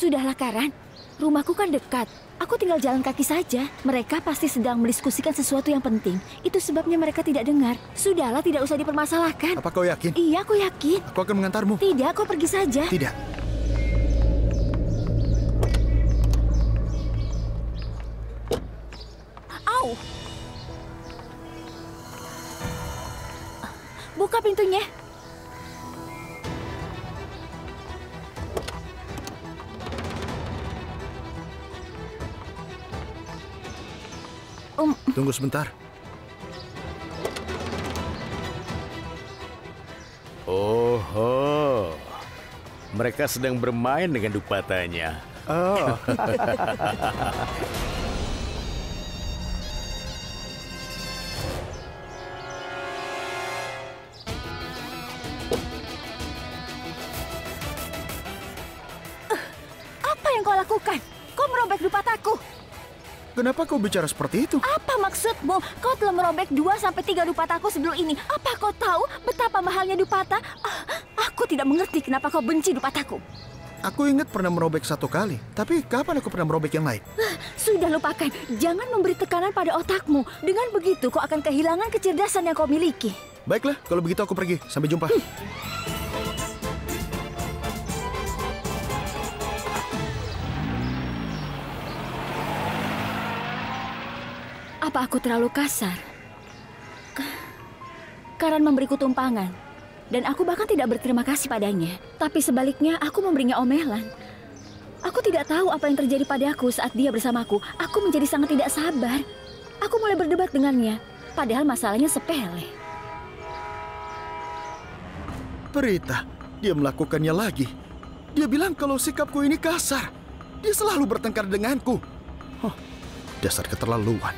Sudahlah, Karan. Rumahku kan dekat. Aku tinggal jalan kaki saja. Mereka pasti sedang mendiskusikan sesuatu yang penting. Itu sebabnya mereka tidak dengar. Sudahlah, tidak usah dipermasalahkan. Apa kau yakin? Iya, aku yakin. Aku akan mengantarmu. Tidak, kau pergi saja. Tidak. Au! Buka pintunya. Tunggu sebentar. Oh, mereka sedang bermain dengan dupatanya. Oh. Apa yang kau lakukan? Kau merobek dupataku. Kenapa kau bicara seperti itu? Apa maksudmu? Kau telah merobek 2-3 dupataku sebelum ini. Apa kau tahu betapa mahalnya dupata? Aku tidak mengerti kenapa kau benci dupataku. Aku ingat pernah merobek 1 kali. Tapi kapan aku pernah merobek yang lain? Sudah lupakan. Jangan memberi tekanan pada otakmu. Dengan begitu kau akan kehilangan kecerdasan yang kau miliki. Baiklah, kalau begitu aku pergi. Sampai jumpa. Apa aku terlalu kasar? Karan memberiku tumpangan, dan aku bahkan tidak berterima kasih padanya. Tapi sebaliknya, aku memberinya omelan. Aku tidak tahu apa yang terjadi padaku saat dia bersamaku. Aku menjadi sangat tidak sabar. Aku mulai berdebat dengannya, padahal masalahnya sepele. Perita, dia melakukannya lagi. Dia bilang kalau sikapku ini kasar. Dia selalu bertengkar denganku. Dasar keterlaluan.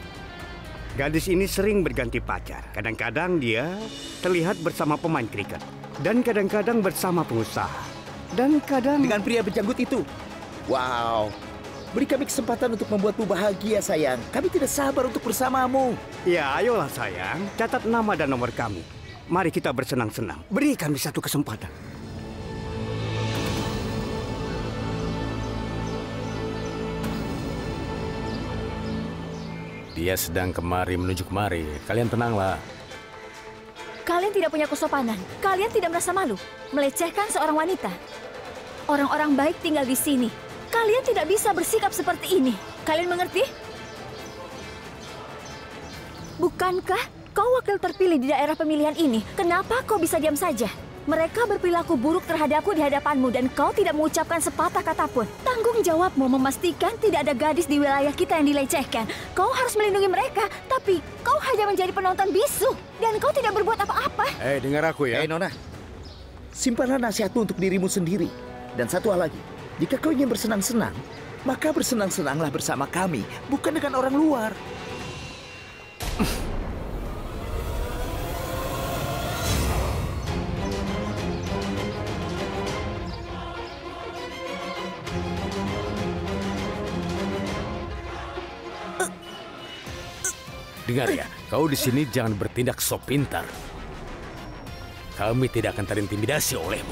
Gadis ini sering berganti pacar. Kadang-kadang dia terlihat bersama pemain kriket. Dan kadang-kadang bersama pengusaha. Dan kadang... Dengan pria berjanggut itu. Wow. Beri kami kesempatan untuk membuatmu bahagia, sayang. Kami tidak sabar untuk bersamamu. Ya, ayolah sayang. Catat nama dan nomor kami. Mari kita bersenang-senang. Beri kami satu kesempatan. Dia sedang kemari menuju kemari. Kalian tenanglah. Kalian tidak punya kesopanan. Kalian tidak merasa malu melecehkan seorang wanita. Orang-orang baik tinggal di sini. Kalian tidak bisa bersikap seperti ini. Kalian mengerti? Bukankah kau wakil terpilih di daerah pemilihan ini? Kenapa kau bisa diam saja? Mereka berperilaku buruk terhadapku di hadapanmu dan kau tidak mengucapkan sepatah kata pun. Tanggung jawabmu memastikan tidak ada gadis di wilayah kita yang dilecehkan. Kau harus melindungi mereka, tapi kau hanya menjadi penonton bisu. Dan kau tidak berbuat apa-apa. Dengar aku ya. Nona. Simpanlah nasihatmu untuk dirimu sendiri. Dan satu hal lagi. Jika kau ingin bersenang-senang, maka bersenang-senanglah bersama kami, bukan dengan orang luar. Dengar ya, kau di sini jangan bertindak sok pintar. Kami tidak akan terintimidasi olehmu.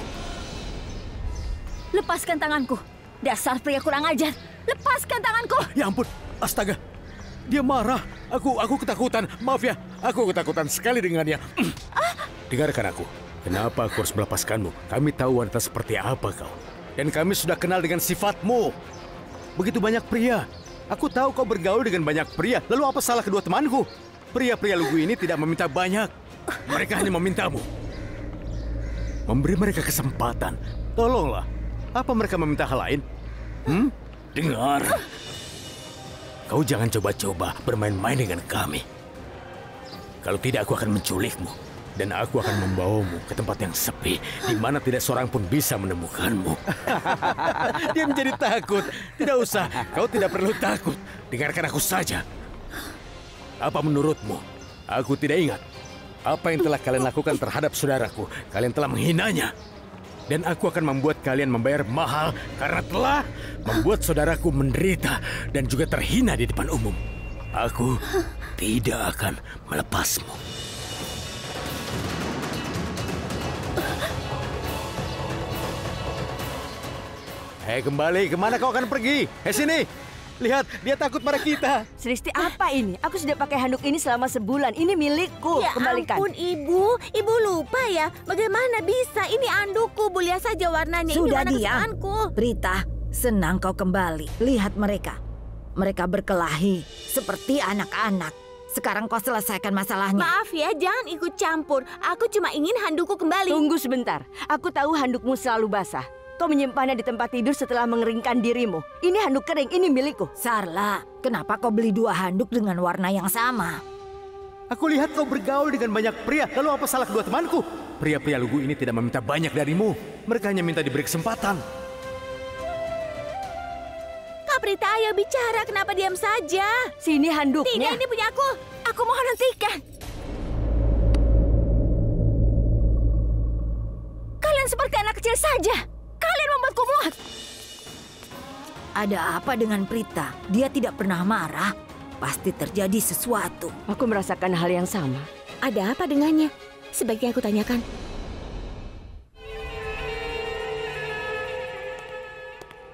Lepaskan tanganku. Dasar pria kurang ajar. Lepaskan tanganku. Ya ampun, astaga. Dia marah. Aku ketakutan. Maaf ya, aku ketakutan sekali dengannya. Dengarkan aku. Kenapa aku harus melepaskanmu? Kami tahu wanita seperti apa kau. Dan kami sudah kenal dengan sifatmu. Begitu banyak pria. Aku tahu kau bergaul dengan banyak pria. Lalu apa salah kedua temanku? Pria-pria lugu ini tidak meminta banyak. Mereka hanya memintamu. Memberi mereka kesempatan. Tolonglah. Apa mereka meminta hal lain? Dengar. Kau jangan coba-coba bermain-main dengan kami. Kalau tidak, aku akan menculikmu. Dan aku akan membawamu ke tempat yang sepi, di mana tidak seorang pun bisa menemukanmu. Dia menjadi takut. Tidak usah, kau tidak perlu takut. Dengarkan aku saja. Apa menurutmu? Aku tidak ingat. Apa yang telah kalian lakukan terhadap saudaraku? Kalian telah menghinanya. Dan aku akan membuat kalian membayar mahal karena telah membuat saudaraku menderita dan juga terhina di depan umum. Aku tidak akan melepasmu. Kembali. Kemana kau akan pergi? Sini. Lihat, dia takut pada kita. Sristi, apa ini? Aku sudah pakai handuk ini selama sebulan. Ini milikku. Ya Kembalikan. ampun, Ibu lupa ya. Bagaimana bisa? Ini andukku, Bu. Lihat saja warnanya. Sudah ini warna diam. kesukaanku. Prita, senang kau kembali. Lihat mereka. Mereka berkelahi seperti anak-anak. Sekarang kau selesaikan masalahnya. Maaf ya, jangan ikut campur. Aku cuma ingin handukku kembali. Tunggu sebentar. Aku tahu handukmu selalu basah. Kau menyimpannya di tempat tidur setelah mengeringkan dirimu. Ini handuk kering, ini milikku. Sarla, kenapa kau beli 2 handuk dengan warna yang sama? Aku lihat kau bergaul dengan banyak pria. Lalu apa salah kedua temanku? Pria-pria lugu ini tidak meminta banyak darimu. Mereka hanya minta diberi kesempatan. Kak Prita, ayo bicara. Kenapa diam saja? Sini handuknya. Tidak, ini punya aku. Aku mohon hentikan. Kalian seperti anak kecil saja. Kalian membuatku muak. Ada apa dengan Prita? Dia tidak pernah marah. Pasti terjadi sesuatu. Aku merasakan hal yang sama. Ada apa dengannya? Sebaiknya aku tanyakan.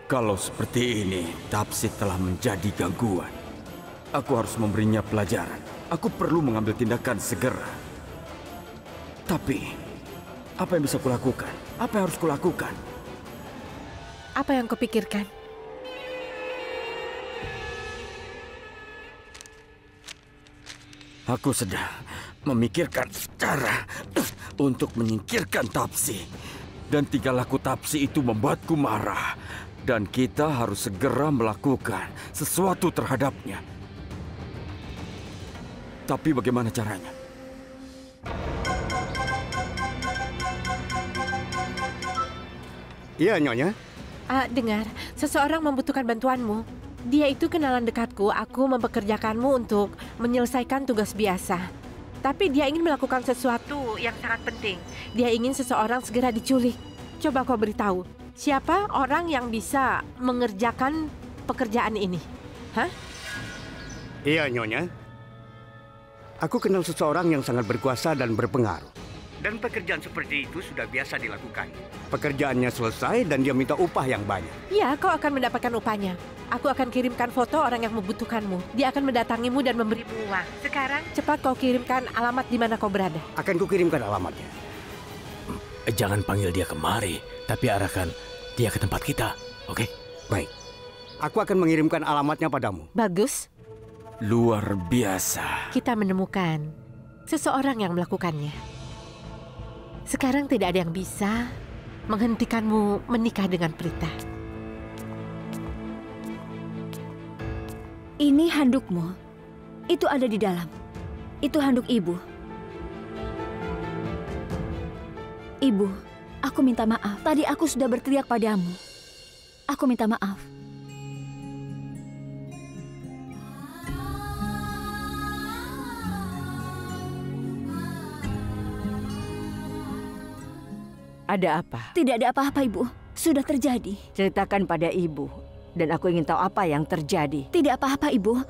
Kalau seperti ini, Tapsi telah menjadi gangguan. Aku harus memberinya pelajaran. Aku perlu mengambil tindakan segera. Tapi, apa yang bisa kulakukan? Apa yang harus kulakukan? Apa yang kau pikirkan? Aku sedang memikirkan cara untuk menyingkirkan Tapsi. Dan tingkah laku Tapsi itu membuatku marah. Dan kita harus segera melakukan sesuatu terhadapnya. Tapi bagaimana caranya? Iya, Nyonya. Dengar, seseorang membutuhkan bantuanmu. Dia itu kenalan dekatku. Aku mempekerjakanmu untuk menyelesaikan tugas biasa. Tapi dia ingin melakukan sesuatu yang sangat penting. Dia ingin seseorang segera diculik. Coba kau beritahu, siapa orang yang bisa mengerjakan pekerjaan ini? Hah? Iya, Nyonya. Aku kenal seseorang yang sangat berkuasa dan berpengaruh. Dan pekerjaan seperti itu sudah biasa dilakukan. Pekerjaannya selesai dan dia minta upah yang banyak. Ya, kau akan mendapatkan upahnya. Aku akan kirimkan foto orang yang membutuhkanmu. Dia akan mendatangimu dan memberimu uang. Sekarang, cepat kau kirimkan alamat di mana kau berada. Akan kukirimkan alamatnya. Jangan panggil dia kemari, tapi arahkan dia ke tempat kita, oke? Baik. Aku akan mengirimkan alamatnya padamu. Bagus. Luar biasa. Kita menemukan seseorang yang melakukannya. Sekarang tidak ada yang bisa menghentikanmu menikah dengan Prita. Ini handukmu. Itu ada di dalam. Itu handuk ibu. Ibu, aku minta maaf. Tadi aku sudah berteriak padamu. Aku minta maaf. Ada apa? Tidak ada apa-apa, Ibu. Sudah terjadi. Ceritakan pada ibu. Dan aku ingin tahu apa yang terjadi. Tidak apa-apa, Ibu.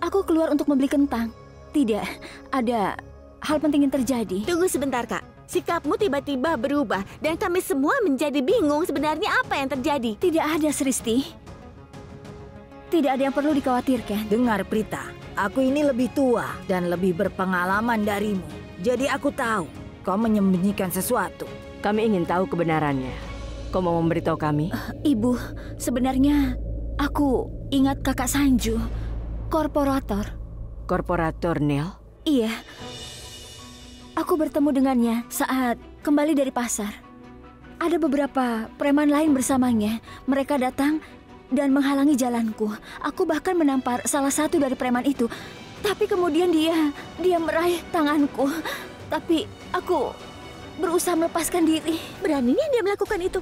Aku keluar untuk membeli kentang. Tidak, ada hal penting yang terjadi. Tunggu sebentar, Kak. Sikapmu tiba-tiba berubah dan kami semua menjadi bingung sebenarnya apa yang terjadi. Tidak ada, Sristi. Tidak ada yang perlu dikhawatirkan. Dengar, Prita. Aku ini lebih tua dan lebih berpengalaman darimu. Jadi aku tahu kau menyembunyikan sesuatu. Kami ingin tahu kebenarannya. Kau mau memberitahu kami? Ibu, sebenarnya aku ingat kakak Sanju, korporator. Korporator Neil? Iya. Aku bertemu dengannya saat kembali dari pasar. Ada beberapa preman lain bersamanya. Mereka datang dan menghalangi jalanku. Aku bahkan menampar salah satu dari preman itu. Tapi kemudian dia meraih tanganku. Tapi aku berusaha melepaskan diri. Beraninya dia melakukan itu.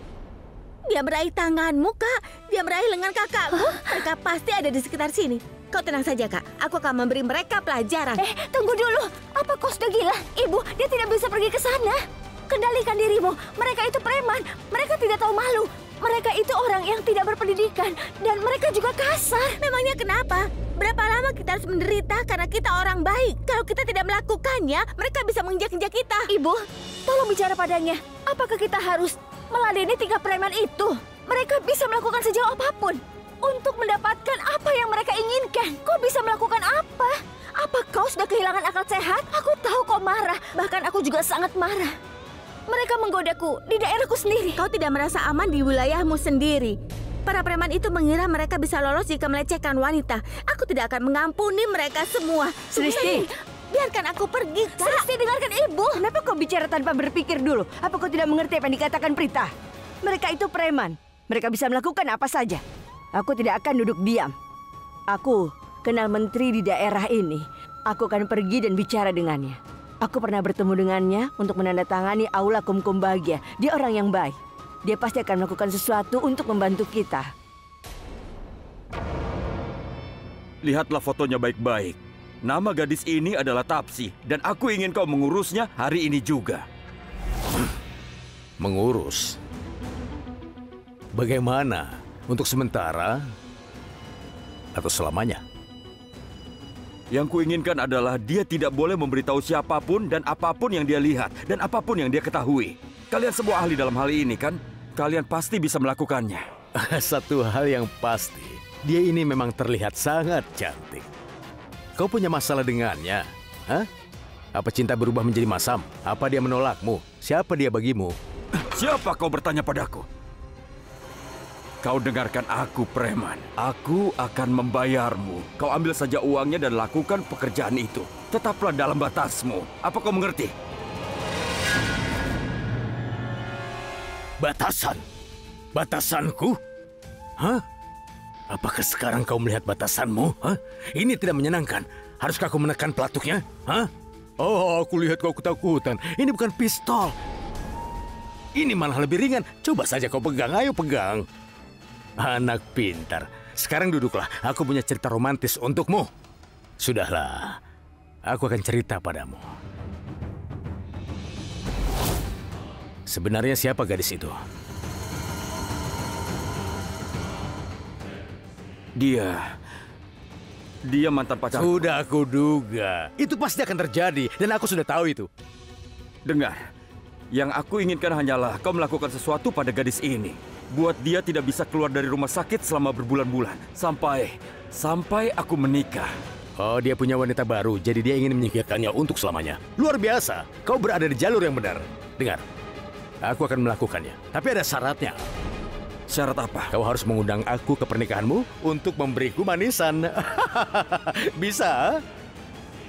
Dia meraih tanganmu, Kak. Dia meraih lengan kakakku. Mereka pasti ada di sekitar sini. Kau tenang saja, Kak. Aku akan memberi mereka pelajaran. Tunggu dulu. Apa kau sudah gila? Ibu, dia tidak bisa pergi ke sana. Kendalikan dirimu. Mereka itu preman. Mereka tidak tahu malu. Mereka itu orang yang tidak berpendidikan. Dan mereka juga kasar. Memangnya kenapa? Berapa lama kita harus menderita karena kita orang baik? Kalau kita tidak melakukannya, mereka bisa menginjak-injak kita. Ibu, tolong bicara padanya. Apakah kita harus meladeni 3 preman itu? Mereka bisa melakukan sejauh apapun untuk mendapatkan apa yang mereka inginkan. Kau bisa melakukan apa? Apa kau sudah kehilangan akal sehat? Aku tahu kau marah, bahkan aku juga sangat marah. Mereka menggodaku di daerahku sendiri. Kau tidak merasa aman di wilayahmu sendiri. Para preman itu mengira mereka bisa lolos jika melecehkan wanita. Aku tidak akan mengampuni mereka semua. Sristi, biarkan aku pergi, Kak. Sristi, dengarkan ibu. Kenapa kau bicara tanpa berpikir dulu? Apa kau tidak mengerti apa yang dikatakan Prita? Mereka itu preman. Mereka bisa melakukan apa saja. Aku tidak akan duduk diam. Aku kenal menteri di daerah ini. Aku akan pergi dan bicara dengannya. Aku pernah bertemu dengannya untuk menandatangani Aula Kumkum Bahagia. Dia orang yang baik. Dia pasti akan melakukan sesuatu untuk membantu kita. Lihatlah fotonya baik-baik. Nama gadis ini adalah Tapsi, dan aku ingin kau mengurusnya hari ini juga. Mengurus? Bagaimana? Untuk sementara atau selamanya? Yang kuinginkan adalah dia tidak boleh memberitahu siapapun dan apapun yang dia lihat dan apapun yang dia ketahui. Kalian semua ahli dalam hal ini, kan? Kalian pasti bisa melakukannya. Satu hal yang pasti, dia ini memang terlihat sangat cantik. Kau punya masalah dengannya? Hah? Apa cinta berubah menjadi masam? Apa dia menolakmu? Siapa dia bagimu? Siapa kau bertanya padaku? Kau dengarkan aku, preman. Aku akan membayarmu. Kau ambil saja uangnya dan lakukan pekerjaan itu. Tetaplah dalam batasmu. Apa kau mengerti? Batasan? Batasanku? Hah? Apakah sekarang kau melihat batasanmu? Hah? Ini tidak menyenangkan. Haruskah aku menekan pelatuknya? Hah? Oh, aku lihat kau ketakutan. Ini bukan pistol. Ini malah lebih ringan. Coba saja kau pegang. Ayo pegang. Anak pintar. Sekarang duduklah. Aku punya cerita romantis untukmu. Sudahlah. Aku akan cerita padamu. Sebenarnya siapa gadis itu? Dia mantan pacarku. Sudah aku duga. Itu pasti akan terjadi dan aku sudah tahu itu. Dengar, yang aku inginkan hanyalah kau melakukan sesuatu pada gadis ini. Buat dia tidak bisa keluar dari rumah sakit selama berbulan-bulan. Sampai aku menikah. Oh, dia punya wanita baru, jadi dia ingin menyingkirkannya untuk selamanya. Luar biasa, kau berada di jalur yang benar. Dengar, aku akan melakukannya, tapi ada syaratnya. Syarat apa? Kau harus mengundang aku ke pernikahanmu untuk memberiku manisan. Bisa?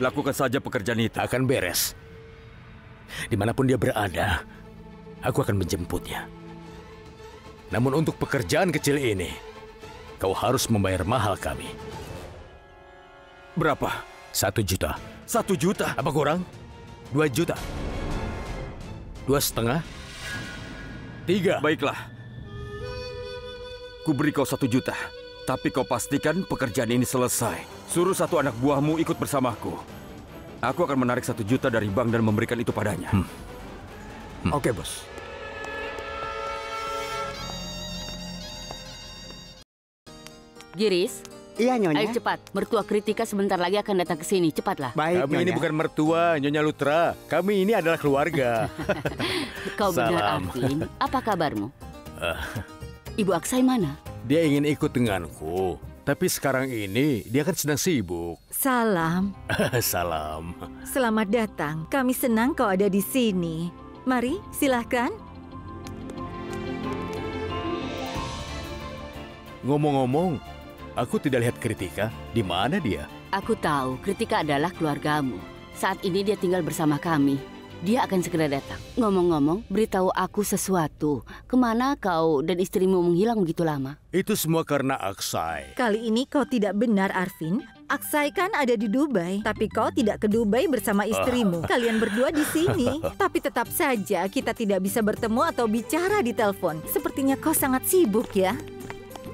Lakukan saja pekerjaan itu. Akan beres. Dimanapun dia berada, aku akan menjemputnya. Namun untuk pekerjaan kecil ini, kau harus membayar mahal kami. Berapa? 1 juta. 1 juta? Apa kurang? 2 juta? 2,5? 3? Baiklah. Ku beri kau 1 juta. Tapi kau pastikan pekerjaan ini selesai. Suruh satu anak buahmu ikut bersamaku. Aku akan menarik 1 juta dari bank dan memberikan itu padanya. Oke, bos. Giris. Iya, Nyonya. Ayo cepat, mertua Kritika sebentar lagi akan datang ke sini. Cepatlah. Baik, kami ini bukan mertua, Nyonya Lutra. Kami ini adalah keluarga. Kau benar, Salam. Arvin. Apa kabarmu? Ibu Aksai mana? Dia ingin ikut denganku. Tapi sekarang ini dia kan sedang sibuk. Salam. Salam. Selamat datang. Kami senang kau ada di sini. Mari, silahkan. Ngomong-ngomong, aku tidak lihat Kritika. Di mana dia? Aku tahu, Kritika adalah keluargamu. Saat ini dia tinggal bersama kami. Dia akan segera datang. Ngomong-ngomong, beritahu aku sesuatu. Kemana kau dan istrimu menghilang begitu lama? Itu semua karena Aksai. Kali ini kau tidak benar, Arvin. Aksai kan ada di Dubai, tapi kau tidak ke Dubai bersama istrimu. Kalian berdua di sini. Tapi tetap saja kita tidak bisa bertemu atau bicara di telepon. Sepertinya kau sangat sibuk ya.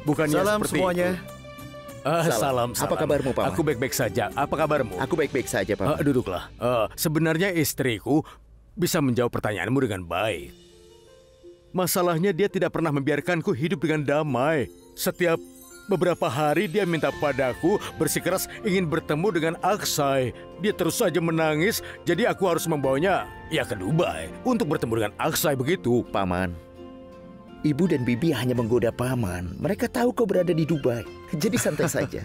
Bukannya Salam seperti semuanya. itu. Salam. Apa kabarmu, Paman? Aku baik-baik saja. Apa kabarmu? Aku baik-baik saja, Paman. Duduklah. Sebenarnya istriku bisa menjawab pertanyaanmu dengan baik. Masalahnya dia tidak pernah membiarkanku hidup dengan damai. Setiap beberapa hari dia minta padaku bersikeras ingin bertemu dengan Aksai. Dia terus saja menangis, jadi aku harus membawanya ke Dubai untuk bertemu dengan Aksai begitu. Paman, Ibu dan Bibi hanya menggoda paman. Mereka tahu kau berada di Dubai. Jadi santai saja.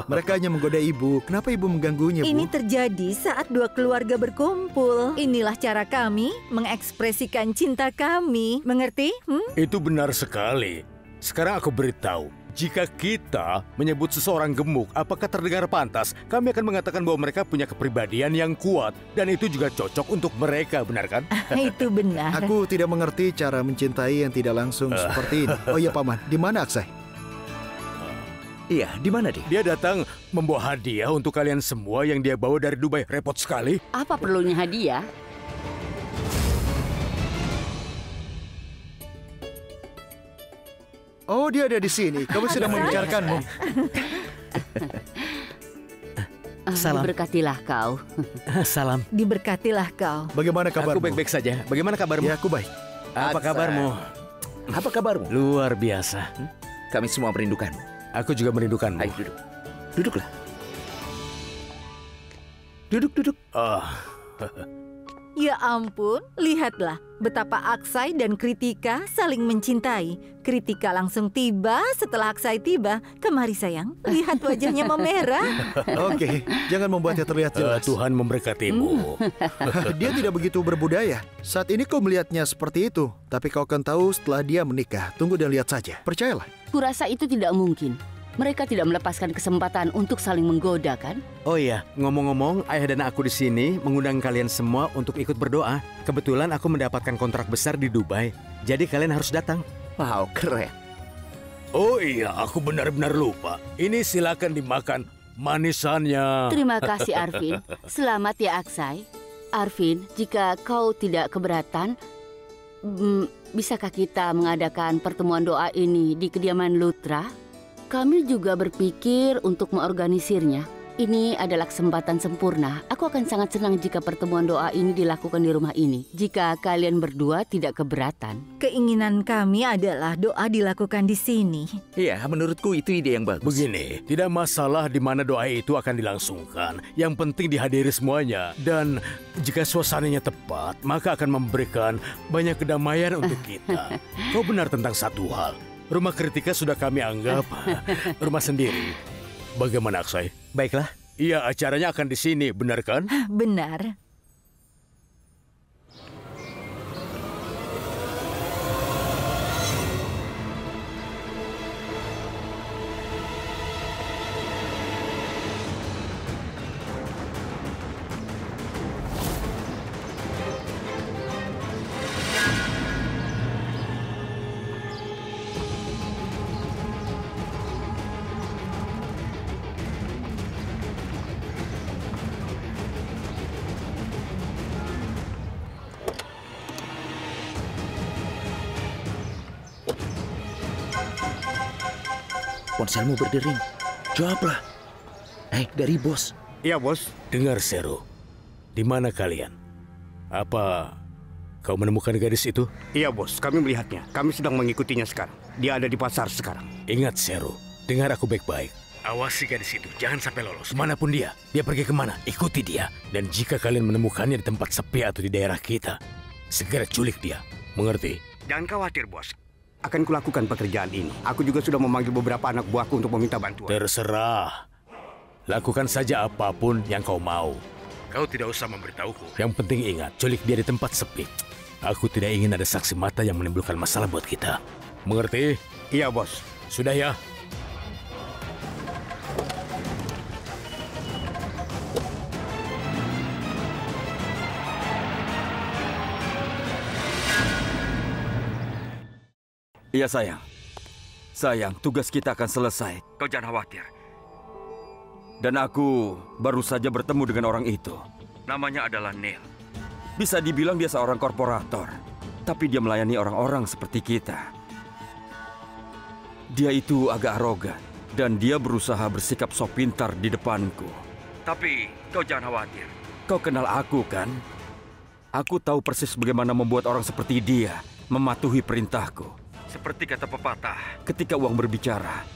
Mereka hanya menggoda ibu. Kenapa ibu mengganggunya, Bu? Ini terjadi saat dua keluarga berkumpul. Inilah cara kami mengekspresikan cinta kami. Mengerti? Itu benar sekali. Sekarang aku beritahu. Jika kita menyebut seseorang gemuk, apakah terdengar pantas? Kami akan mengatakan bahwa mereka punya kepribadian yang kuat. Dan itu juga cocok untuk mereka, benar kan? Itu benar. Aku tidak mengerti cara mencintai yang tidak langsung seperti ini. Oh iya, Paman. Di mana Aksai? Iya, di mana dia? Dia datang membawa hadiah untuk kalian semua yang dia bawa dari Dubai. Repot sekali. Apa perlunya hadiah? Oh, dia ada di sini. Kamu sedang membicarakanmu. Salam. Diberkatilah kau. Salam. Diberkatilah kau. Bagaimana kabarmu? Aku baik-baik saja. Bagaimana kabarmu? Ya, aku baik. Apa kabarmu? Apa kabarmu? Luar biasa. Kami semua merindukanmu. Aku juga merindukanmu. Ayo duduk. Duduklah. Duduk. Ya ampun, lihatlah betapa Aksai dan Kritika saling mencintai. Kritika langsung tiba setelah Aksai tiba. Kemari sayang, lihat wajahnya memerah. Oke, jangan membuatnya terlihat jelas. Tuhan memberkatimu. Dia tidak begitu berbudaya. Saat ini kau melihatnya seperti itu. Tapi kau akan tahu setelah dia menikah. Tunggu dan lihat saja. Percayalah. Kurasa itu tidak mungkin. Mereka tidak melepaskan kesempatan untuk saling menggoda, kan? Oh iya, ngomong-ngomong, ayah dan aku di sini mengundang kalian semua untuk ikut berdoa. Kebetulan aku mendapatkan kontrak besar di Dubai, jadi kalian harus datang. Wow, keren. Oh iya, aku benar-benar lupa. Ini silakan dimakan manisannya. Terima kasih, Arvin. Selamat ya, Aksai. Arvin, jika kau tidak keberatan, bisakah kita mengadakan pertemuan doa ini di kediaman Lutra? Kami juga berpikir untuk mengorganisirnya. Ini adalah kesempatan sempurna. Aku akan sangat senang jika pertemuan doa ini dilakukan di rumah ini. Jika kalian berdua tidak keberatan. Keinginan kami adalah doa dilakukan di sini. Iya, menurutku itu ide yang bagus. Begini, tidak masalah di mana doa itu akan dilangsungkan. Yang penting dihadiri semuanya. Dan jika suasananya tepat, maka akan memberikan banyak kedamaian untuk kita. Kau benar tentang satu hal. Rumah Kritika sudah kami anggap rumah sendiri. Bagaimana, Aksai? Baiklah. Iya, acaranya akan di sini, benar kan? Benar. Ponselmu berdering. Jawablah. Dari bos. Iya, bos. Dengar, Zero. Di mana kalian? Apa kau menemukan gadis itu? Iya, bos. Kami melihatnya. Kami sedang mengikutinya sekarang. Dia ada di pasar sekarang. Ingat, Zero. Dengar aku baik-baik. Awasi gadis itu. Jangan sampai lolos. Manapun dia pergi kemana, ikuti dia. Dan jika kalian menemukannya di tempat sepi atau di daerah kita, segera culik dia. Mengerti? Jangan khawatir, bos. Akan kulakukan pekerjaan ini. Aku juga sudah memanggil beberapa anak buahku untuk meminta bantuan. Terserah. Lakukan saja apapun yang kau mau. Kau tidak usah memberitahuku. Yang penting ingat, culik dia di tempat sepi. Aku tidak ingin ada saksi mata yang menimbulkan masalah buat kita. Mengerti? Iya, bos. Sudah ya? Iya, sayang. Sayang, tugas kita akan selesai. Kau jangan khawatir. Dan aku baru saja bertemu dengan orang itu. Namanya adalah Neil. Bisa dibilang dia seorang korporator. Tapi dia melayani orang-orang seperti kita. Dia itu agak arogan. Dan dia berusaha bersikap sok pintar di depanku. Tapi kau jangan khawatir. Kau kenal aku, kan? Aku tahu persis bagaimana membuat orang seperti dia mematuhi perintahku. Seperti kata pepatah, ketika uang berbicara,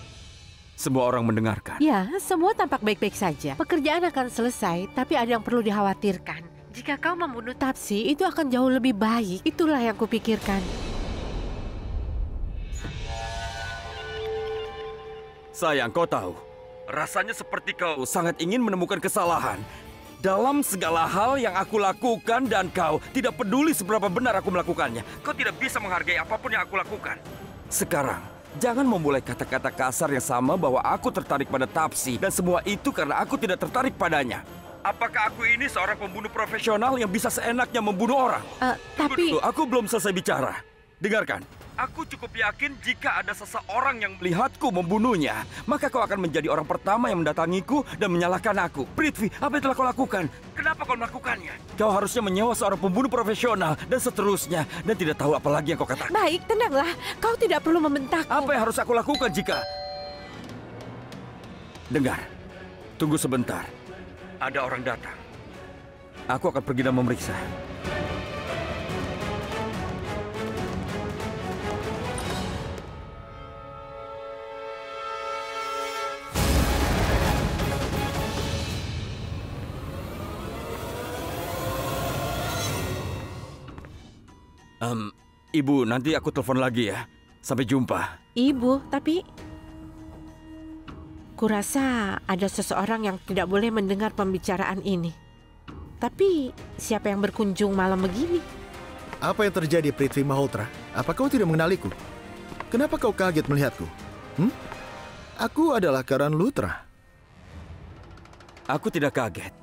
semua orang mendengarkan. Ya, semua tampak baik-baik saja. Pekerjaan akan selesai, tapi ada yang perlu dikhawatirkan. Jika kau membunuh Tapsi, itu akan jauh lebih baik. Itulah yang kupikirkan. Sayang, kau tahu, rasanya seperti kau sangat ingin menemukan kesalahan dalam segala hal yang aku lakukan dan kau tidak peduli seberapa benar aku melakukannya. Kau tidak bisa menghargai apapun yang aku lakukan. Sekarang, jangan memulai kata-kata kasar yang sama bahwa aku tertarik pada Tapsi dan semua itu karena aku tidak tertarik padanya. Apakah aku ini seorang pembunuh profesional yang bisa seenaknya membunuh orang? Tapi... Tunggu, aku belum selesai bicara. Dengarkan. Aku cukup yakin jika ada seseorang yang melihatku membunuhnya, maka kau akan menjadi orang pertama yang mendatangiku dan menyalahkan aku. Prithvi, apa yang telah kau lakukan? Kenapa kau melakukannya? Kau harusnya menyewa seorang pembunuh profesional dan seterusnya, dan tidak tahu apa lagi yang kau katakan. Baik, tenanglah. Kau tidak perlu membentakku. Apa yang harus aku lakukan jika... Dengar, tunggu sebentar. Ada orang datang. Aku akan pergi dan memeriksa. Ibu, nanti aku telepon lagi ya. Sampai jumpa. Ibu, tapi... Kurasa ada seseorang yang tidak boleh mendengar pembicaraan ini. Tapi siapa yang berkunjung malam begini? Apa yang terjadi, Prithvi Malhotra? Apa kau tidak mengenaliku? Kenapa kau kaget melihatku? Aku adalah Karan Luthra. Aku tidak kaget.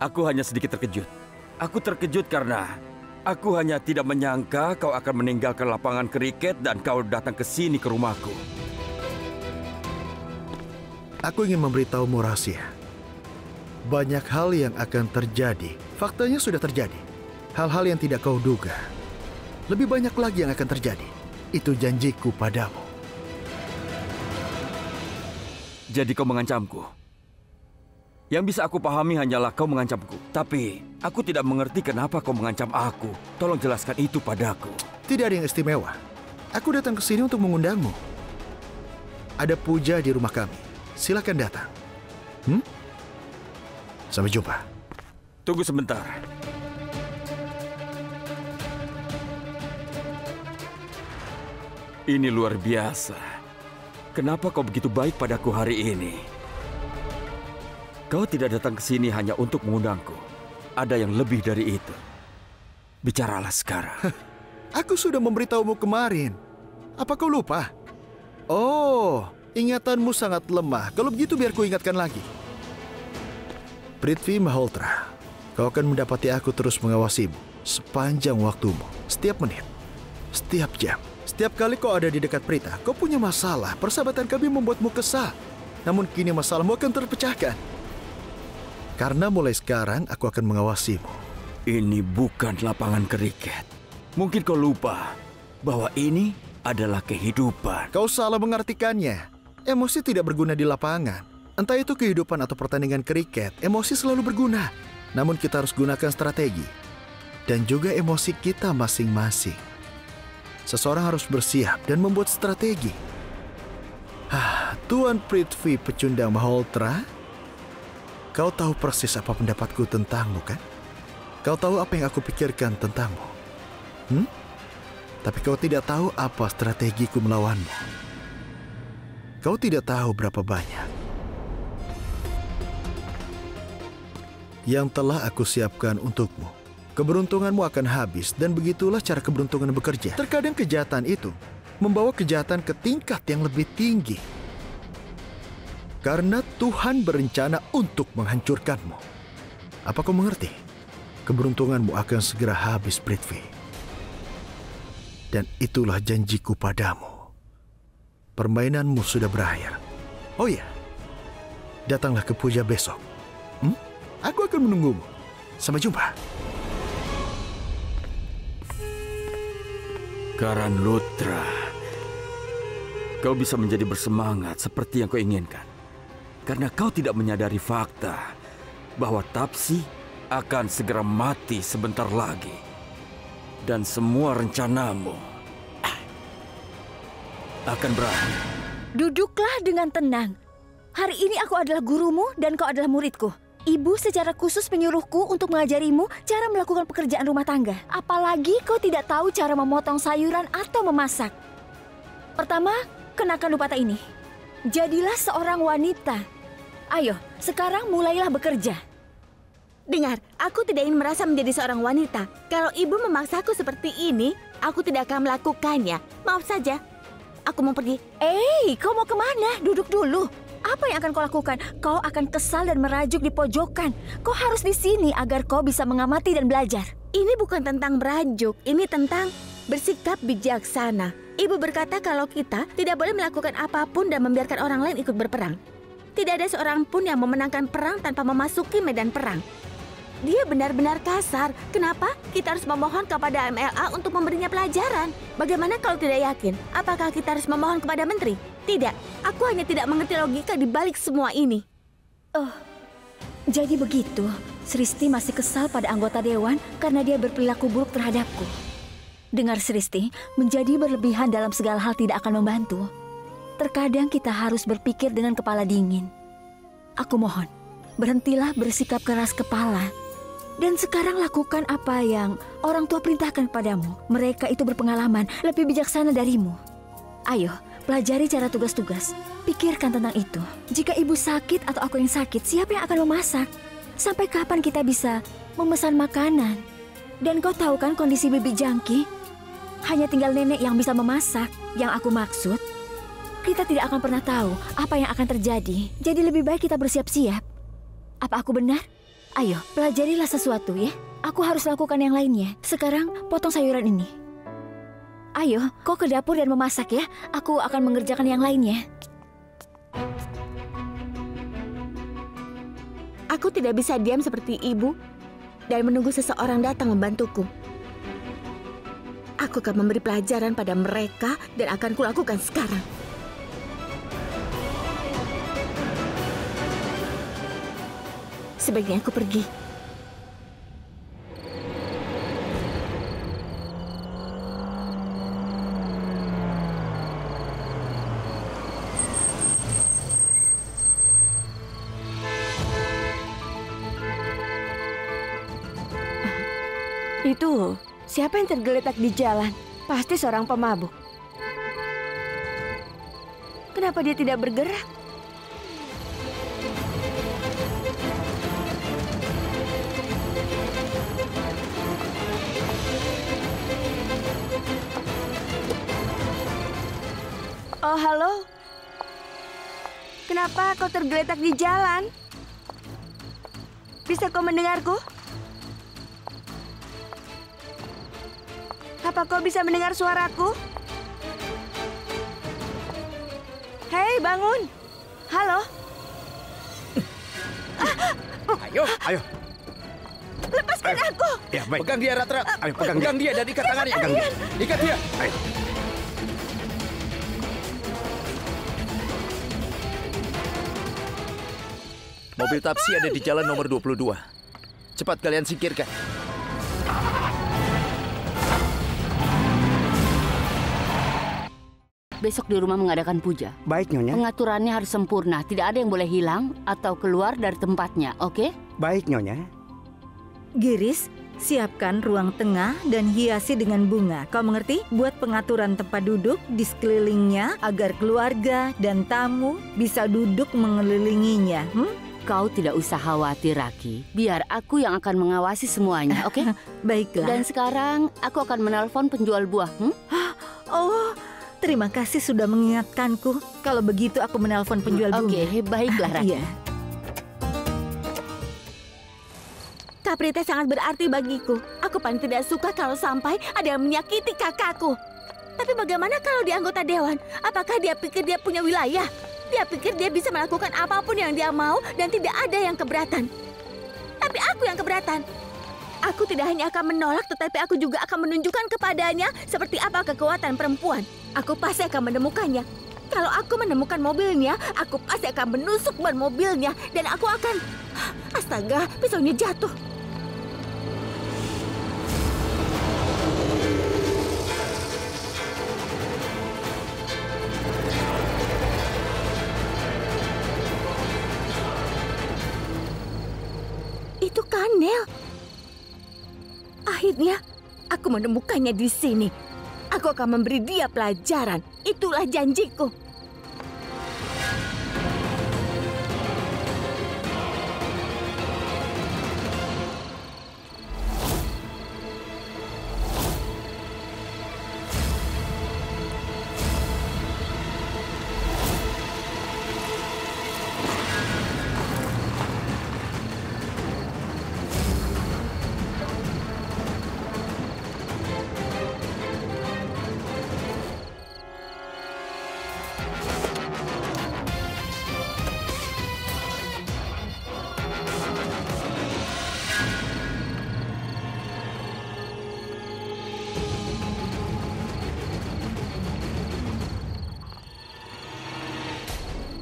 Aku hanya sedikit terkejut. Aku terkejut karena aku hanya tidak menyangka kau akan meninggalkan lapangan kriket dan kau datang ke sini ke rumahku. Aku ingin memberitahumu rahasia. Banyak hal yang akan terjadi. Faktanya sudah terjadi. Hal-hal yang tidak kau duga. Lebih banyak lagi yang akan terjadi. Itu janjiku padamu. Jadi kau mengancamku? Yang bisa aku pahami hanyalah kau mengancamku. Tapi aku tidak mengerti kenapa kau mengancam aku. Tolong jelaskan itu padaku. Tidak ada yang istimewa. Aku datang ke sini untuk mengundangmu. Ada puja di rumah kami. Silakan datang. Sampai jumpa. Tunggu sebentar. Ini luar biasa. Kenapa kau begitu baik padaku hari ini? Kau tidak datang ke sini hanya untuk mengundangku. Ada yang lebih dari itu. Bicaralah sekarang. Aku sudah memberitahumu kemarin. Apa kau lupa? Oh, ingatanmu sangat lemah. Kalau begitu biar ku ingatkan lagi. Prithvi Malhotra, kau akan mendapati aku terus mengawasimu sepanjang waktumu. Setiap menit, setiap jam. Setiap kali kau ada di dekat Prita, kau punya masalah. Persahabatan kami membuatmu kesal. Namun kini masalahmu akan terpecahkan. Karena mulai sekarang aku akan mengawasimu. Ini bukan lapangan kriket. Mungkin kau lupa bahwa ini adalah kehidupan. Kau salah mengartikannya. Emosi tidak berguna di lapangan. Entah itu kehidupan atau pertandingan kriket, emosi selalu berguna. Namun kita harus gunakan strategi. Dan juga emosi kita masing-masing. Seseorang harus bersiap dan membuat strategi. Tuan Prithvi Pecundang Malhotra, kau tahu persis apa pendapatku tentangmu, kan? Kau tahu apa yang aku pikirkan tentangmu. Tapi kau tidak tahu apa strategiku melawanmu. Kau tidak tahu berapa banyak yang telah aku siapkan untukmu. Keberuntunganmu akan habis dan begitulah cara keberuntungan bekerja. Terkadang kejahatan itu membawa kejahatan ke tingkat yang lebih tinggi. Karena Tuhan berencana untuk menghancurkanmu. Apa kau mengerti? Keberuntunganmu akan segera habis, Prithvi. Dan itulah janjiku padamu. Permainanmu sudah berakhir. Oh iya, datanglah ke puja besok. Aku akan menunggumu. Sampai jumpa. Karan Luthra, kau bisa menjadi bersemangat seperti yang kau inginkan. Karena kau tidak menyadari fakta bahwa Tapsi akan segera mati sebentar lagi. Dan semua rencanamu akan berakhir. Duduklah dengan tenang. Hari ini aku adalah gurumu dan kau adalah muridku. Ibu secara khusus menyuruhku untuk mengajarimu cara melakukan pekerjaan rumah tangga. Apalagi kau tidak tahu cara memotong sayuran atau memasak. Pertama, kenakan lupata ini. Jadilah seorang wanita. Ayo, sekarang mulailah bekerja. Dengar, aku tidak ingin merasa menjadi seorang wanita. Kalau ibu memaksaku seperti ini, aku tidak akan melakukannya. Maaf saja. Aku mau pergi. Kau mau kemana? Duduk dulu. Apa yang akan kau lakukan? Kau akan kesal dan merajuk di pojokan. Kau harus di sini agar kau bisa mengamati dan belajar. Ini bukan tentang merajuk, ini tentang bersikap bijaksana. Ibu berkata kalau kita tidak boleh melakukan apapun dan membiarkan orang lain ikut berperang. Tidak ada seorang pun yang memenangkan perang tanpa memasuki medan perang. Dia benar-benar kasar. Kenapa? Kita harus memohon kepada MLA untuk memberinya pelajaran. Bagaimana kalau tidak yakin? Apakah kita harus memohon kepada menteri? Tidak. Aku hanya tidak mengerti logika di balik semua ini. Oh, jadi begitu. Sristi masih kesal pada anggota dewan karena dia berperilaku buruk terhadapku. Dengar Sristi, menjadi berlebihan dalam segala hal tidak akan membantu. Terkadang kita harus berpikir dengan kepala dingin. Aku mohon, berhentilah bersikap keras kepala. Dan sekarang lakukan apa yang orang tua perintahkan padamu. Mereka itu berpengalaman, lebih bijaksana darimu. Ayo, pelajari cara tugas-tugas. Pikirkan tentang itu. Jika ibu sakit atau aku yang sakit, siapa yang akan memasak? Sampai kapan kita bisa memesan makanan? Dan kau tahu kan kondisi Bibi Jangki? Hanya tinggal nenek yang bisa memasak. Yang aku maksud, kita tidak akan pernah tahu apa yang akan terjadi. Jadi lebih baik kita bersiap-siap. Apa aku benar? Ayo, pelajarilah sesuatu ya. Aku harus lakukan yang lainnya. Sekarang, potong sayuran ini. Ayo, kau ke dapur dan memasak ya. Aku akan mengerjakan yang lainnya. Aku tidak bisa diam seperti ibu dan menunggu seseorang datang membantuku. Aku akan memberi pelajaran pada mereka dan akan kulakukan sekarang. Sebaiknya aku pergi. Itu, siapa yang tergeletak di jalan? Pasti seorang pemabuk. Kenapa dia tidak bergerak? Oh, halo. Kenapa kau tergeletak di jalan? Bisa kau mendengarku? Apa kau bisa mendengar suaraku? Hei, bangun. Halo. Ayo. Lepaskan aku. Ya, baik. Pegang dia, Ratra. Ayo, pegang dia dan ikat tangannya. Ikat dia. Ayo. Mobil taksi ada di jalan nomor 22. Cepat kalian singkirkan. Besok di rumah mengadakan puja. Baik, Nyonya. Pengaturannya harus sempurna. Tidak ada yang boleh hilang atau keluar dari tempatnya, oke? Baik, Nyonya. Giris, siapkan ruang tengah dan hiasi dengan bunga. Kau mengerti? Buat pengaturan tempat duduk di sekelilingnya agar keluarga dan tamu bisa duduk mengelilinginya. Kau tidak usah khawatir, Raki. Biar aku yang akan mengawasi semuanya, oke? Baiklah. Dan sekarang aku akan menelpon penjual buah. Oh, terima kasih sudah mengingatkanku. Kalau begitu aku menelpon penjual bunga. Oke, baiklah, Raki. Iya. Kak Prita sangat berarti bagiku. Aku paling tidak suka kalau sampai ada yang menyakiti kakakku. Tapi bagaimana kalau dia anggota dewan? Apakah dia pikir dia punya wilayah? Dia pikir dia bisa melakukan apapun yang dia mau dan tidak ada yang keberatan. Tapi aku yang keberatan. Aku tidak hanya akan menolak, tetapi aku juga akan menunjukkan kepadanya seperti apa kekuatan perempuan. Aku pasti akan menemukannya. Kalau aku menemukan mobilnya, aku pasti akan menusuk ban mobilnya. Dan aku akan... Astaga, pisaunya jatuh. Itu Kanel. Akhirnya, aku menemukannya di sini. Aku akan memberi dia pelajaran. Itulah janjiku.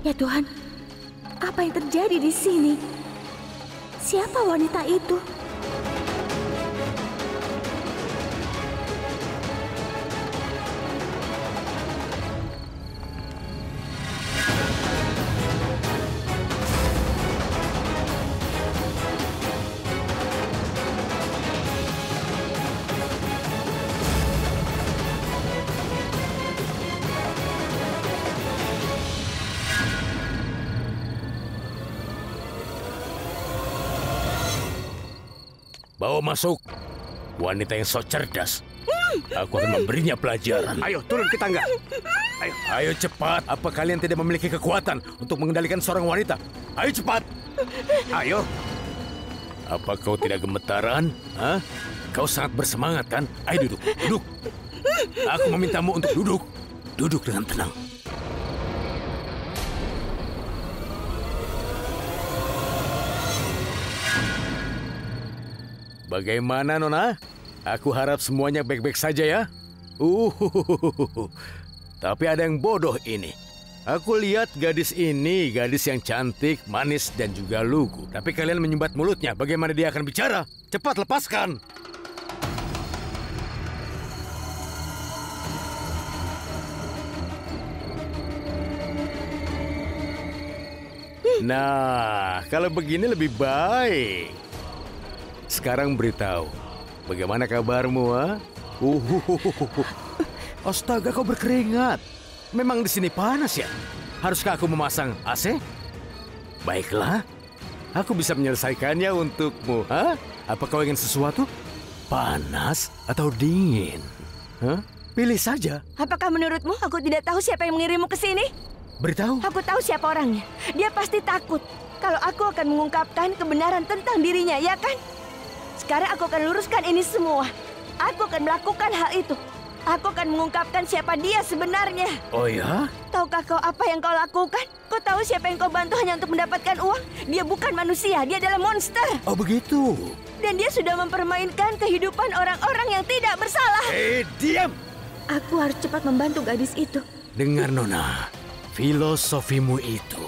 Ya Tuhan, apa yang terjadi di sini? Siapa wanita itu? Bawa masuk. Wanita yang so cerdas. Aku akan memberinya pelajaran. Ayo, turun ke tangga. Ayo cepat. Apa kalian tidak memiliki kekuatan untuk mengendalikan seorang wanita? Ayo cepat. Ayo. Apa kau tidak gemetaran? Hah? Kau sangat bersemangat kan? Ayo duduk, duduk. Aku memintamu untuk duduk. Duduk dengan tenang. Bagaimana, Nona? Aku harap semuanya baik-baik saja ya. Tapi ada yang bodoh ini. Aku lihat gadis ini, gadis yang cantik, manis, dan juga lugu. Tapi kalian menyumbat mulutnya. Bagaimana dia akan bicara? Cepat lepaskan. Nah, kalau begini lebih baik. Sekarang beritahu, bagaimana kabarmu, ha? Astaga, kau berkeringat. Memang di sini panas ya? Haruskah aku memasang AC? Baiklah, aku bisa menyelesaikannya untukmu, ha? Apa kau ingin sesuatu? Panas atau dingin? Hah? Pilih saja. Apakah menurutmu aku tidak tahu siapa yang mengirimmu ke sini? Beritahu. Aku tahu siapa orangnya. Dia pasti takut kalau aku akan mengungkapkan kebenaran tentang dirinya, ya kan? Sekarang aku akan luruskan ini semua. Aku akan melakukan hal itu. Aku akan mengungkapkan siapa dia sebenarnya. Oh ya? Tahukah kau apa yang kau lakukan? Kau tahu siapa yang kau bantu hanya untuk mendapatkan uang? Dia bukan manusia, dia adalah monster. Oh begitu. Dan dia sudah mempermainkan kehidupan orang-orang yang tidak bersalah. Diam! Aku harus cepat membantu gadis itu. Dengar, Nona. Filosofimu itu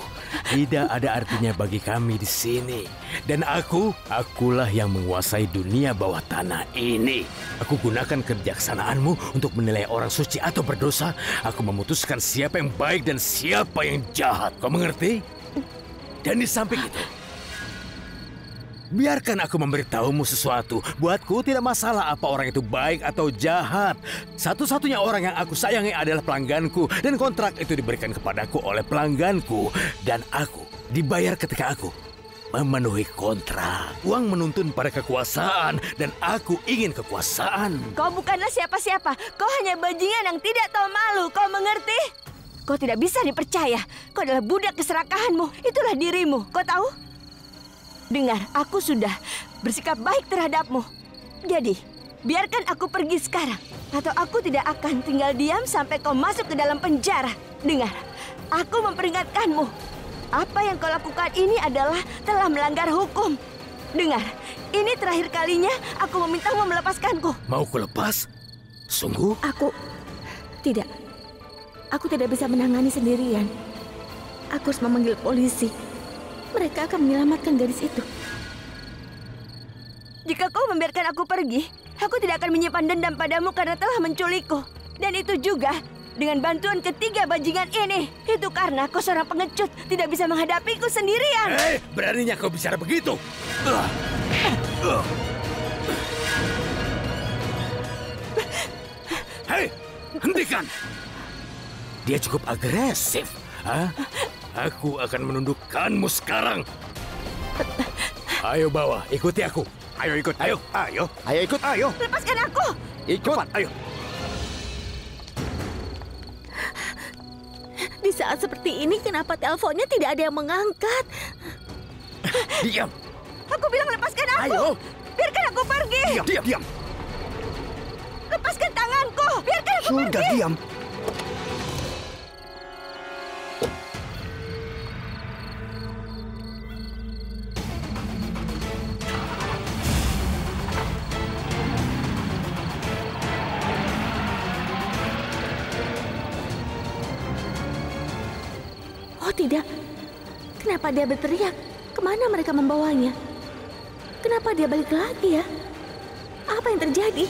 tidak ada artinya bagi kami di sini. Dan akulah yang menguasai dunia bawah tanah ini. Aku gunakan kebijaksanaanmu untuk menilai orang suci atau berdosa. Aku memutuskan siapa yang baik dan siapa yang jahat. Kau mengerti? Dan di samping itu, biarkan aku memberitahumu sesuatu. Buatku tidak masalah apa orang itu baik atau jahat. Satu-satunya orang yang aku sayangi adalah pelangganku. Dan kontrak itu diberikan kepadaku oleh pelangganku. Dan aku dibayar ketika aku memenuhi kontrak. Uang menuntun pada kekuasaan. Dan aku ingin kekuasaan. Kau bukanlah siapa-siapa. Kau hanya bajingan yang tidak tahu malu. Kau mengerti? Kau tidak bisa dipercaya. Kau adalah budak keserakahanmu. Itulah dirimu. Kau tahu? Dengar, aku sudah bersikap baik terhadapmu. Jadi, biarkan aku pergi sekarang. Atau aku tidak akan tinggal diam sampai kau masuk ke dalam penjara. Dengar, aku memperingatkanmu. Apa yang kau lakukan ini adalah telah melanggar hukum. Dengar, ini terakhir kalinya aku memintamu melepaskanku. Mau ku lepas? Sungguh? Aku tidak. Aku tidak bisa menangani sendirian. Aku harus memanggil polisi. Mereka akan menyelamatkan gadis itu. Jika kau membiarkan aku pergi, aku tidak akan menyimpan dendam padamu karena telah menculikku. Dan itu juga dengan bantuan ketiga bajingan ini. Itu karena kau seorang pengecut, tidak bisa menghadapiku sendirian. Beraninya kau bicara begitu? Hei, hentikan! Dia cukup agresif. Hah? Aku akan menundukkanmu sekarang. Ayo bawa, ikuti aku. Ayo ikut. Ayo. Ayo. Ayo ikut. Ayo. Lepaskan aku. Ikut. Cepat, ayo. Di saat seperti ini, kenapa teleponnya tidak ada yang mengangkat? Diam. Aku bilang lepaskan aku. Ayo. Biarkan aku pergi. Diam. Lepaskan tanganku. Biarkan aku pergi. Sudah diam. Oh tidak. Kenapa dia berteriak? Kemana mereka membawanya? Kenapa dia balik lagi ya? Apa yang terjadi?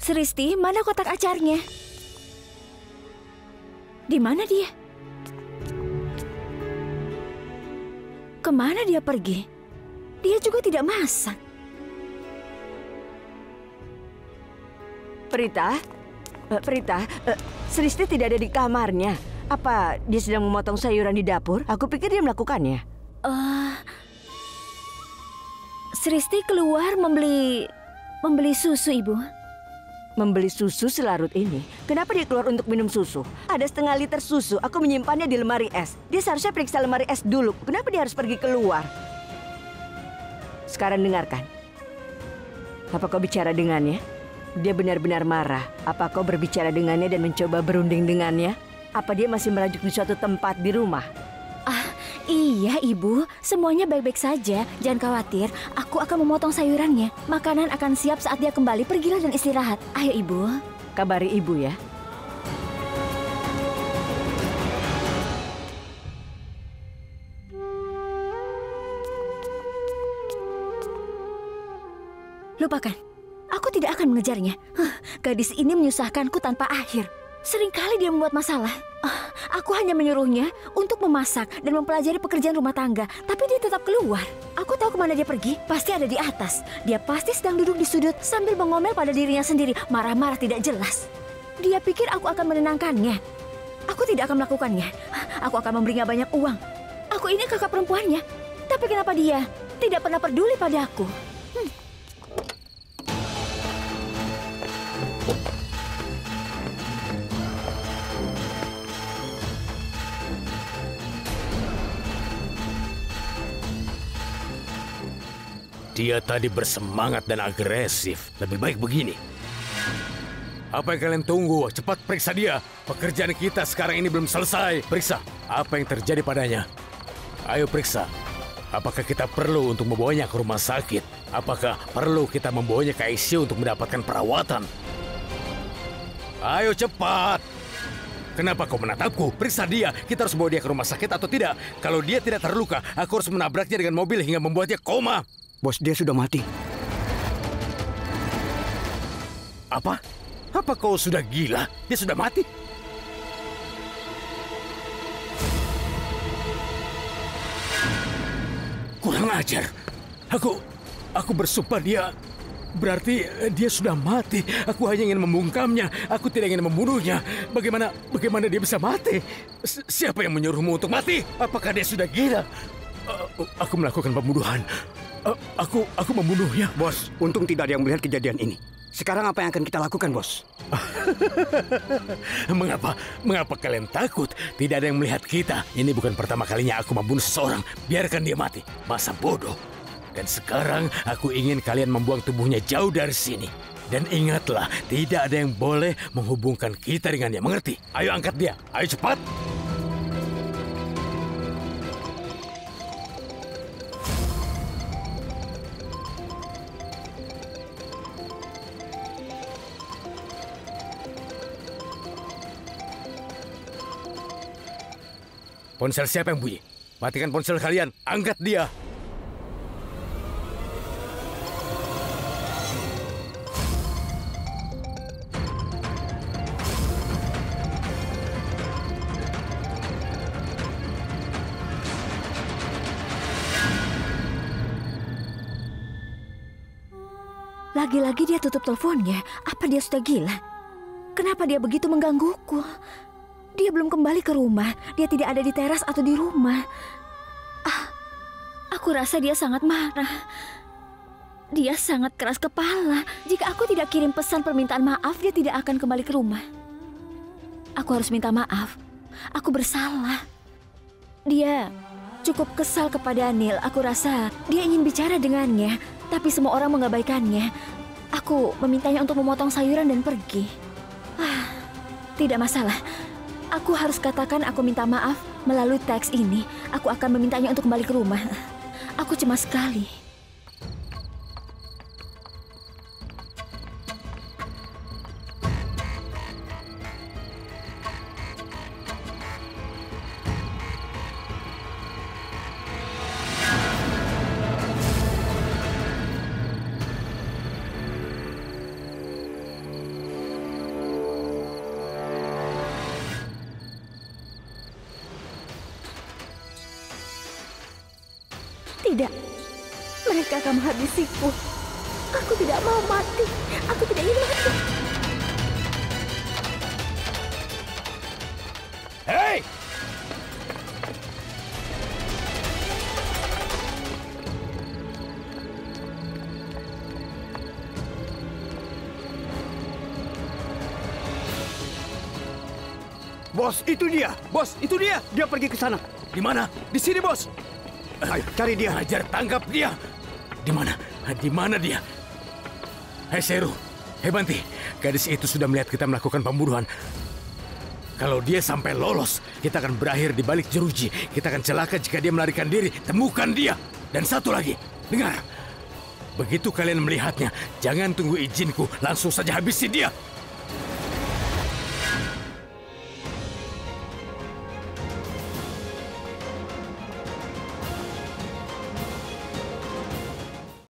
Sristi, mana kotak acarnya? Di mana dia? Kemana dia pergi? Dia juga tidak masak. Prita, Sristi tidak ada di kamarnya. Apa dia sedang memotong sayuran di dapur? Aku pikir dia melakukannya. Sristi keluar membeli susu, Ibu. Membeli susu selarut ini? Kenapa dia keluar untuk minum susu? Ada setengah liter susu, aku menyimpannya di lemari es. Dia seharusnya periksa lemari es dulu. Kenapa dia harus pergi keluar? Sekarang dengarkan. Apa kau bicara dengannya? Dia benar-benar marah. Apa kau berbicara dengannya dan mencoba berunding dengannya? Apa dia masih merajuk di suatu tempat di rumah? Iya, Ibu. Semuanya baik-baik saja. Jangan khawatir. Aku akan memotong sayurannya. Makanan akan siap saat dia kembali. Pergilah dan istirahat. Ayo, Ibu. Kabari Ibu ya. Lupakan. Aku tidak akan mengejarnya. Gadis ini menyusahkanku tanpa akhir. Seringkali dia membuat masalah. Aku hanya menyuruhnya untuk memasak dan mempelajari pekerjaan rumah tangga. Tapi dia tetap keluar. Aku tahu kemana dia pergi. Pasti ada di atas. Dia pasti sedang duduk di sudut sambil mengomel pada dirinya sendiri. Marah-marah tidak jelas. Dia pikir aku akan menenangkannya. Aku tidak akan melakukannya. Aku akan memberinya banyak uang. Aku ini kakak perempuannya. Tapi kenapa dia tidak pernah peduli pada aku? Dia tadi bersemangat dan agresif. Lebih baik begini. Apa yang kalian tunggu? Cepat periksa dia. Pekerjaan kita sekarang ini belum selesai. Periksa. Apa yang terjadi padanya? Ayo periksa. Apakah kita perlu untuk membawanya ke rumah sakit? Apakah perlu kita membawanya ke ICU untuk mendapatkan perawatan? Ayo cepat. Kenapa kau menatapku? Periksa dia. Kita harus bawa dia ke rumah sakit atau tidak? Kalau dia tidak terluka, aku harus menabraknya dengan mobil hingga membuatnya koma. Bos, dia sudah mati. Apa? Apa kau sudah gila? Dia sudah mati? Kurang ajar. Aku bersumpah berarti dia sudah mati. Aku hanya ingin membungkamnya. Aku tidak ingin membunuhnya. Bagaimana dia bisa mati? Siapa yang menyuruhmu untuk mati? Apakah dia sudah gila? Aku melakukan pembunuhan. Aku membunuhnya. Bos, untung tidak ada yang melihat kejadian ini. Sekarang apa yang akan kita lakukan, Bos? Mengapa kalian takut? Tidak ada yang melihat kita. Ini bukan pertama kalinya aku membunuh seseorang. Biarkan dia mati. Masa bodoh. Dan sekarang aku ingin kalian membuang tubuhnya jauh dari sini. Dan ingatlah, tidak ada yang boleh menghubungkan kita dengannya. Mengerti? Ayo angkat dia. Ayo cepat. Ponsel siapa yang bunyi? Matikan ponsel kalian. Angkat dia. Lagi-lagi dia tutup teleponnya. Apa dia sudah gila? Kenapa dia begitu menggangguku? Dia belum kembali ke rumah. Dia tidak ada di teras atau di rumah. Aku rasa dia sangat marah. Dia sangat keras kepala. Jika aku tidak kirim pesan permintaan maaf, dia tidak akan kembali ke rumah. Aku harus minta maaf. Aku bersalah. Dia cukup kesal kepada Neil. Aku rasa dia ingin bicara dengannya, tapi semua orang mengabaikannya. Aku memintanya untuk memotong sayuran dan pergi. Tidak masalah. Aku harus katakan aku minta maaf melalui teks ini. Aku akan memintanya untuk kembali ke rumah. Aku cemas sekali. Tidak, mereka akan menghabisiku. Aku tidak mau mati. Aku tidak ingin mati. Hei! Bos, itu dia. Bos, itu dia. Dia pergi ke sana. Di mana? Di sini, bos. Ayo, cari dia. Hajar, tangkap dia. Di mana? Di mana dia? Hei Seru, hei Banti, gadis itu sudah melihat kita melakukan pembunuhan. Kalau dia sampai lolos, kita akan berakhir di balik jeruji. Kita akan celaka jika dia melarikan diri. Temukan dia. Dan satu lagi, dengar. Begitu kalian melihatnya, jangan tunggu izinku, langsung saja habisi dia.